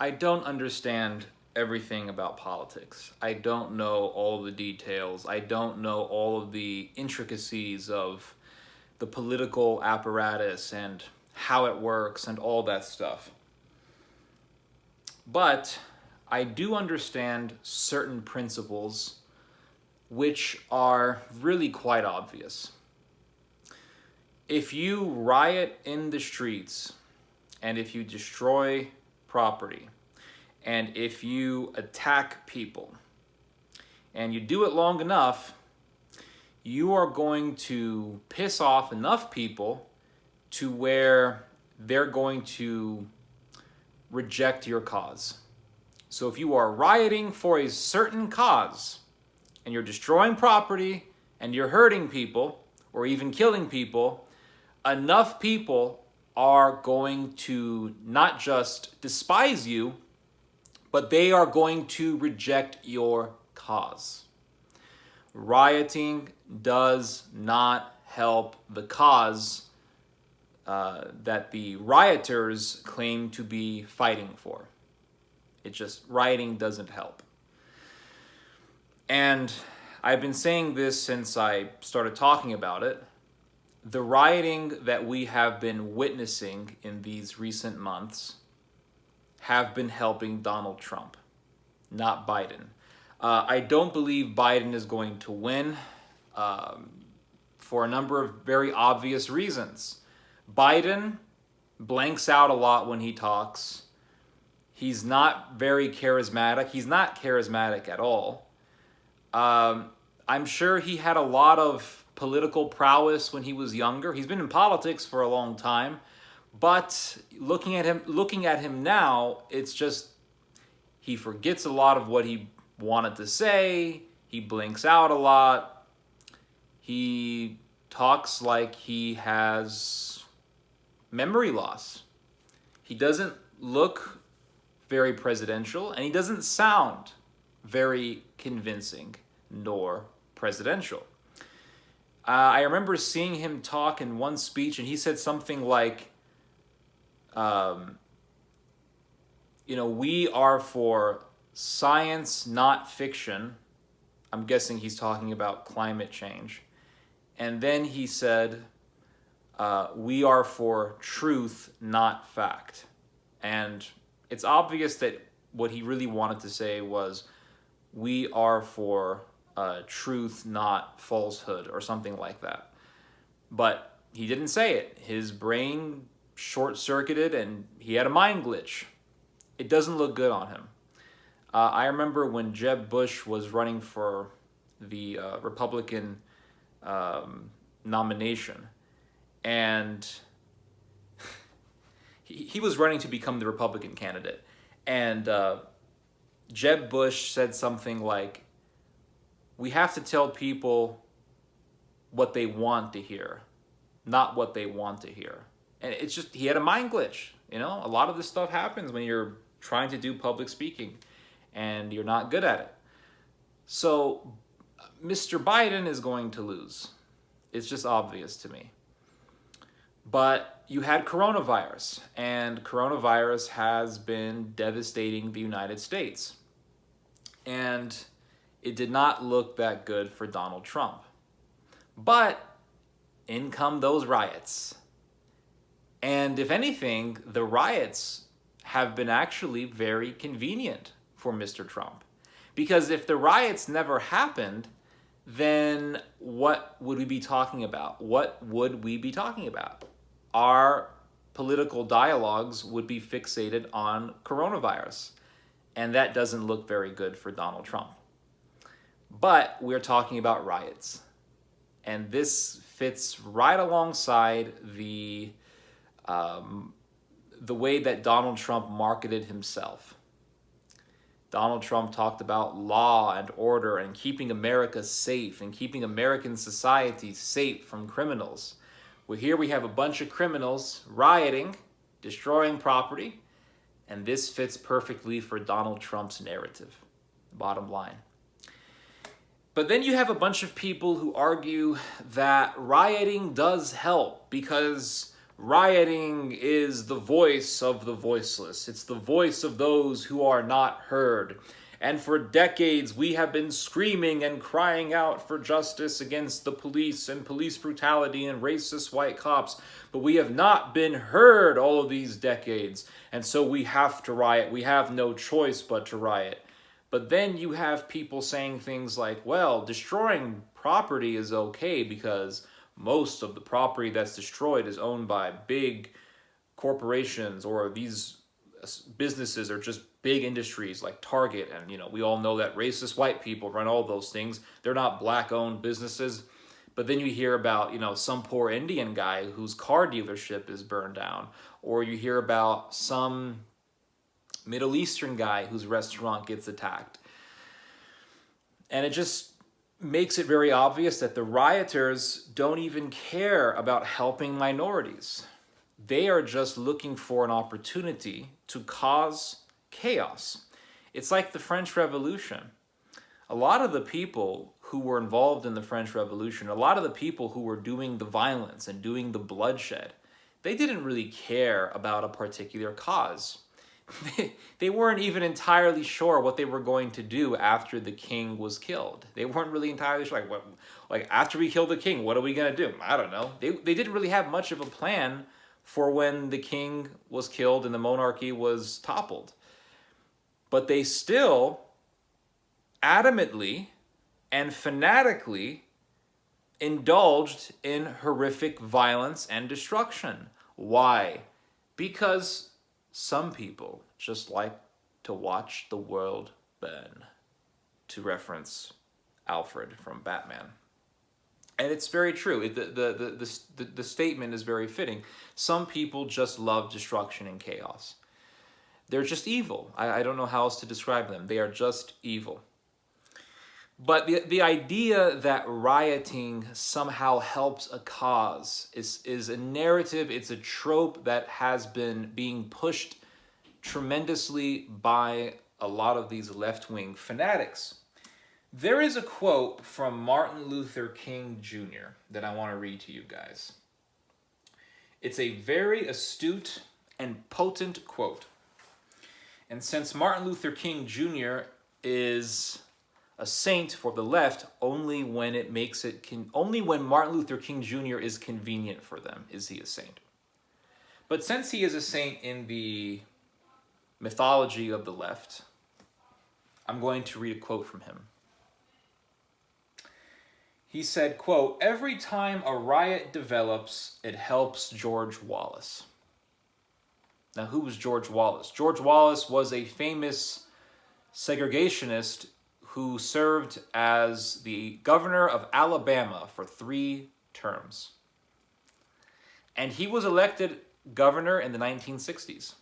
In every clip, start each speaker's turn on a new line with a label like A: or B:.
A: I don't understand everything about politics. I don't know all the details. I don't know all of the intricacies of the political apparatus and how it works and all that stuff. But I do understand certain principles which are really quite obvious. If you riot in the streets, and if you destroy property, and if you attack people, and you do it long enough, you are going to piss off enough people to where they're going to reject your cause. So if you are rioting for a certain cause, and you're destroying property, and you're hurting people, or even killing people, enough people are going to not just despise you, but they are going to reject your cause. Rioting does not help the cause that the rioters claim to be fighting for. Rioting doesn't help. And I've been saying this since I started talking about it. The rioting that we have been witnessing in these recent months have been helping Donald Trump, not Biden. I don't believe Biden is going to win for a number of very obvious reasons. Biden blanks out a lot when he talks. He's not very charismatic. He's not charismatic at all. I'm sure he had a lot of political prowess when he was younger. He's been in politics for a long time, but looking at him now, it's just he forgets a lot of what he wanted to say. He blinks out a lot. He talks like he has memory loss. He doesn't look very presidential, and he doesn't sound very convincing nor presidential. I remember seeing him talk in one speech, and he said something like, we are for science, not fiction. I'm guessing he's talking about climate change. And then he said, we are for truth, not fact. And it's obvious that what he really wanted to say was, we are for truth, not falsehood, or something like that. But he didn't say it. His brain short-circuited and he had a mind glitch. It doesn't look good on him. I remember when Jeb Bush was running for the Republican nomination, and he was running to become the Republican candidate, and Jeb Bush said something like, we have to tell people what they want to hear, not what they want to hear. And it's just, he had a mind glitch. A lot of this stuff happens when you're trying to do public speaking and you're not good at it. So Mr. Biden is going to lose. It's just obvious to me. But you had coronavirus, and coronavirus has been devastating the United States. And it did not look that good for Donald Trump. But in come those riots. And if anything, the riots have been actually very convenient for Mr. Trump. Because if the riots never happened, then what would we be talking about? What would we be talking about? Our political dialogues would be fixated on coronavirus. And that doesn't look very good for Donald Trump. But we're talking about riots. And this fits right alongside the way that Donald Trump marketed himself. Donald Trump talked about law and order and keeping America safe and keeping American society safe from criminals. Well, here we have a bunch of criminals rioting, destroying property, and this fits perfectly for Donald Trump's narrative, bottom line. But then you have a bunch of people who argue that rioting does help because Rioting is the voice of the voiceless. It's the voice of those who are not heard. And for decades, we have been screaming and crying out for justice against the police and police brutality and racist white cops. But we have not been heard all of these decades. And so we have to riot. We have no choice but to riot. But then you have people saying things like, well, destroying property is okay because most of the property that's destroyed is owned by big corporations, or these businesses are just big industries like Target. And, we all know that racist white people run all those things. They're not black-owned businesses. But then you hear about, some poor Indian guy whose car dealership is burned down. Or you hear about some Middle Eastern guy whose restaurant gets attacked. And it just makes it very obvious that the rioters don't even care about helping minorities. They are just looking for an opportunity to cause chaos. It's like the French Revolution. A lot of the people who were involved in the French Revolution, a lot of the people who were doing the violence and doing the bloodshed, they didn't really care about a particular cause. They weren't even entirely sure what they were going to do after the king was killed. They weren't really entirely sure, like after we kill the king, what are we going to do? I don't know. They didn't really have much of a plan for when the king was killed and the monarchy was toppled. But they still adamantly and fanatically indulged in horrific violence and destruction. Why? Because some people just like to watch the world burn, to reference Alfred from Batman. And it's very true. The statement is very fitting. Some people just love destruction and chaos. They're just evil. I don't know how else to describe them. They are just evil. But the idea that rioting somehow helps a cause is a narrative, it's a trope that has been being pushed tremendously by a lot of these left-wing fanatics. There is a quote from Martin Luther King Jr. that I want to read to you guys. It's a very astute and potent quote. And since Martin Luther King Jr. is a saint for the left, only when Martin Luther King Jr. is convenient for them is he a saint. But since he is a saint in the mythology of the left, I'm going to read a quote from him. He said, quote, "Every time a riot develops, it helps George Wallace." Now, who was George Wallace? George Wallace was a famous segregationist who served as the governor of Alabama for 3 terms. And he was elected governor in the 1960s.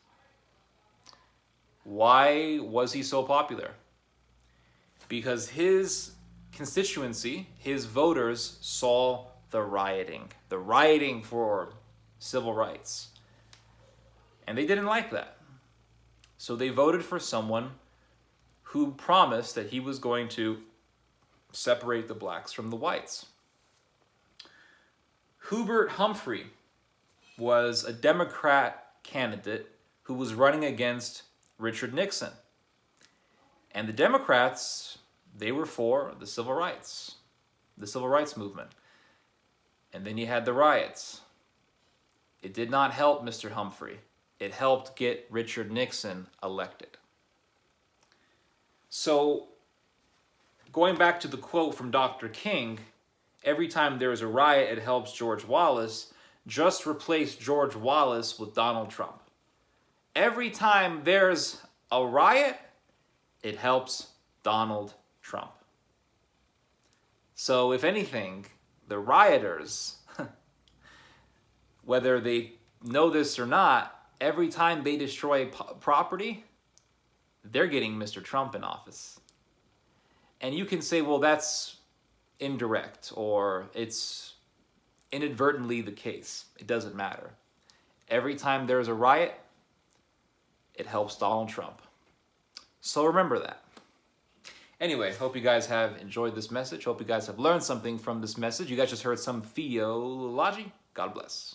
A: Why was he so popular? Because his constituency, his voters, saw the rioting for civil rights. And they didn't like that. So they voted for someone who promised that he was going to separate the blacks from the whites. Hubert Humphrey was a Democrat candidate who was running against Richard Nixon. And the Democrats, they were for the civil rights movement. And then you had the riots. It did not help Mr. Humphrey. It helped get Richard Nixon elected. So, going back to the quote from Dr. King, every time there is a riot, it helps George Wallace. Just replace George Wallace with Donald Trump. Every time there's a riot, it helps Donald Trump. So, if anything, the rioters, whether they know this or not, every time they destroy property, they're getting Mr. Trump in office. And you can say, well, that's indirect, or it's inadvertently the case. It doesn't matter. Every time there's a riot, it helps Donald Trump. So remember that. Anyway, hope you guys have enjoyed this message. Hope you guys have learned something from this message. You guys just heard some theology. God bless.